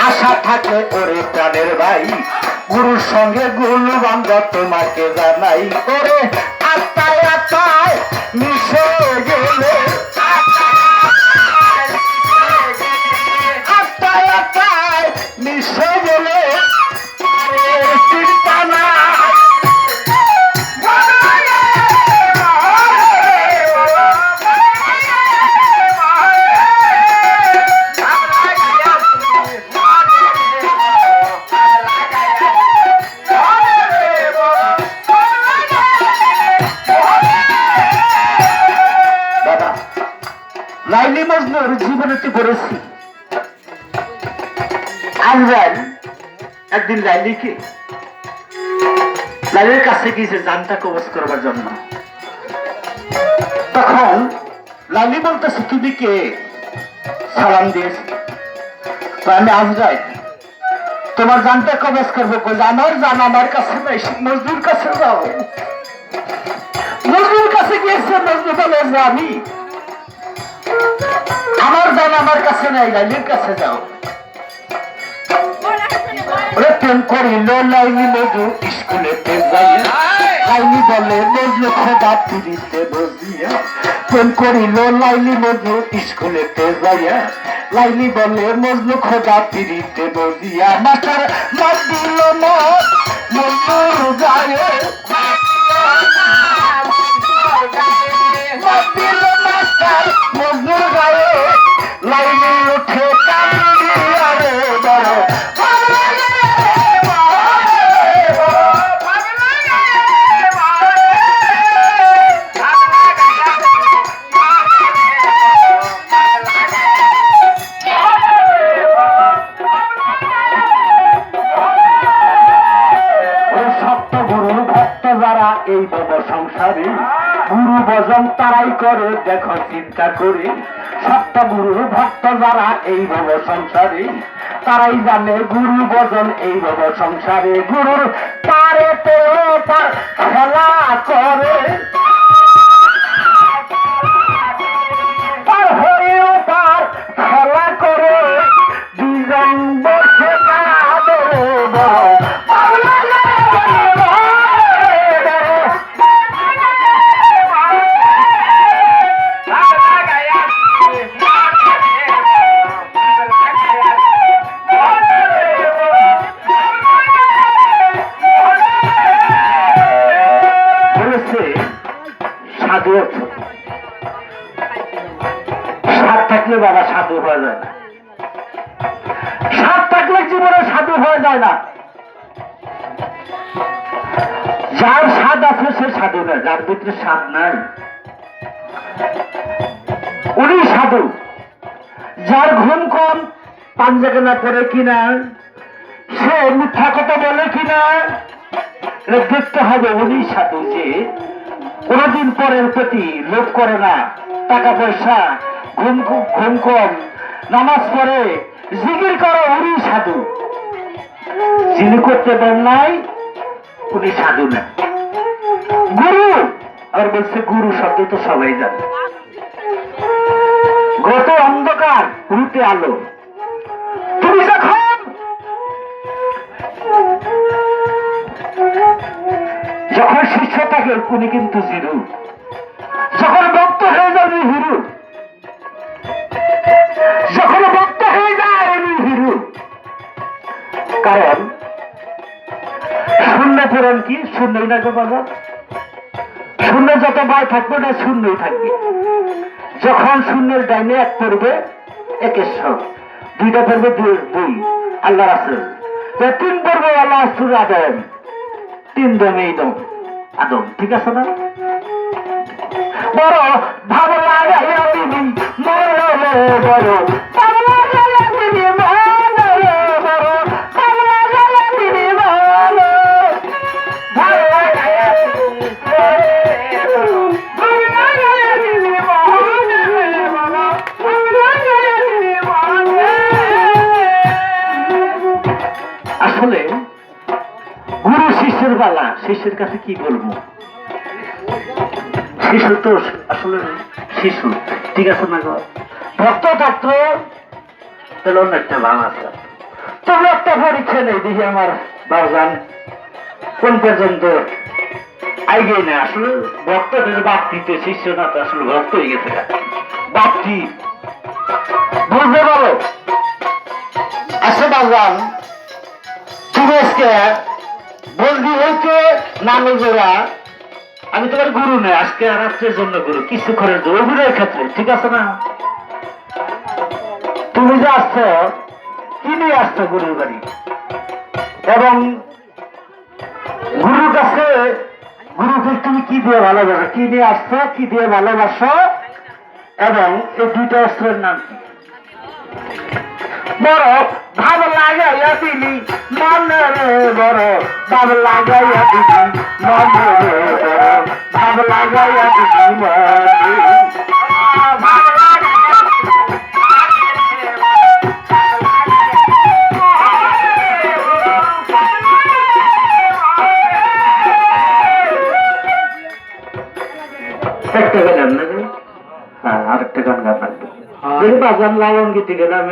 আশা থাকে ওরে প্রাণের ভাই গুরুর সঙ্গে গুরু বান্ধব তোমাকে জানাই ওরে আত্মায় আত্মায় মিশে গেলে আত্মায় আত্মায় মিশে গেলে চিন্তা না লাইলি মজনুর জীবনেতে পড়েছি আজরাইল একদিন লাইলির কাছে গিয়েছে জানটা কবজ করবার জন্য। তখন লাইলি বলতেছে তুমি কে? সালাম দিয়েছে। তো আমি আজরাইল, তোমার জানটা কবজ করবো। বলছে আমার জান আমার কাছে নাই, মজনুর কাছে যাও। মজনুর কাছে গিয়েছে। মজনু বলে যে আমি আমার জান আমার কাছে নাই, লাইলির কাছে যাও। প্রেম করিল লাইলি মজু স্কুলেতে যাইয়া, লাইলি বলে মজনু খোদা পিড়িতে বসিয়া। প্রেম করিল লাইলি মজু স্কুলেতে যাইয়া, লাইলি বলে মজনু খোদা পিড়িতে বসিয়া। মাস্টার মার দিল না মজনুর গায়ে, মার দিল মাস্টার মজনুর গায়ে। লাইলি উঠে কান্দিয়া রে বড় এই ভব সংসারে গুরু ভজন তারাই করে দেখো চিন্তা করে। সত্য গুরু ভক্ত যারা এই ভব সংসারে তারাই জানে গুরু ভজন এই ভব সংসারে। গুরুর পারে তো খেলা করে, পার হয়েও পার খেলা করে। দুজন বসে কাঁদে সাধ থাকলে বাবা সাধু হয়ে যায় না। সাধ থাকলে জীবনে সাধু হয়ে যায় না। যার স্বাদ আছে সে সাধু না, যার ভিতরে স্বাদ নাই উনি সাধু। যার ঘুম কম, পাঞ্জাকে না করে কিনা, সে মিথ্যা কথা বলে কিনা, দেখতে হবে উনি সাধু। যে কোনদিন পরের প্রতি লোভ করে না, টাকা পয়সা, ঘুম কম, নামাজ পড়ে, জিকির করে, উনি সাধু। যিনি করতে দেন নাই উনি সাধু না। গুরু আর বলছে গুরু শব্দ তো সবাই জানে। গত অন্ধকার রুতে আলো। তুমি যখন শিষ্য থাকে উনি কিন্তু জিরু, যখন ভক্ত হয়ে যাবে হিরু, যখন ভক্ত হয়ে যায় উনি হিরু। কারণ শূন্য পূরণ কি? শূন্যই না বাবা। শূন্য যত বাই থাকবে না শূন্যই থাকবে। যখন শূন্যের ডাইনে এক পড়বে একের সব, দুইটা পড়বে দুই আল্লাহ রাসূল, তিন পড়বে আল্লাহ রাসূল আদম, তিন দম এই দম আদম। ঠিক আছে না? বড় ভালো লাগে বড় আসলে গুরু শিষ্যের বেলা শিষ্যের কাছে কি বলবো? শিশু তো আসলে শিশু, ঠিক আছে না? ভক্ত থাকতো তাহলে অন্য একটা ভাঙ আছে। পরীক্ষা নেই দেখি আমার বাজান কোন পর্যন্ত আইগে না। আসলে ভক্তদের বাপ্তিতে শিষ্য না তো আসলে ভক্ত হয়ে গেছে বাপ্তি বুঝতে পারো। আচ্ছা বাজান তুমি আজকে বলবি হইতে নামে জোড়া আমি তোমার গুরু নই, আজকে রাত্রের জন্য গুরু, কিছুক্ষণের জন্য অভিনয়ের ক্ষেত্রে, ঠিক আছে না? তুমি যে আসছো কি নিয়ে আসছো গুরুর বাড়ি, এবং গুরুর কাছে গুরুকে তুমি কি দিয়ে ভালোবাসো, কি দিয়ে আসছো, কি দিয়ে ভালোবাসো, এবং এই দুইটা অস্ত্রের নাম কি? বড় ভাব লাগাইয়া দিলি মনে রে, বড় ভাব লাগাইয়া দিলি মনে রে, বড় ভাব লাগাইয়া দিলি মনে। একটা গান না, হ্যাঁ আরেকটা গান গান লাগবে। বাজান লালন গীতি গেলাম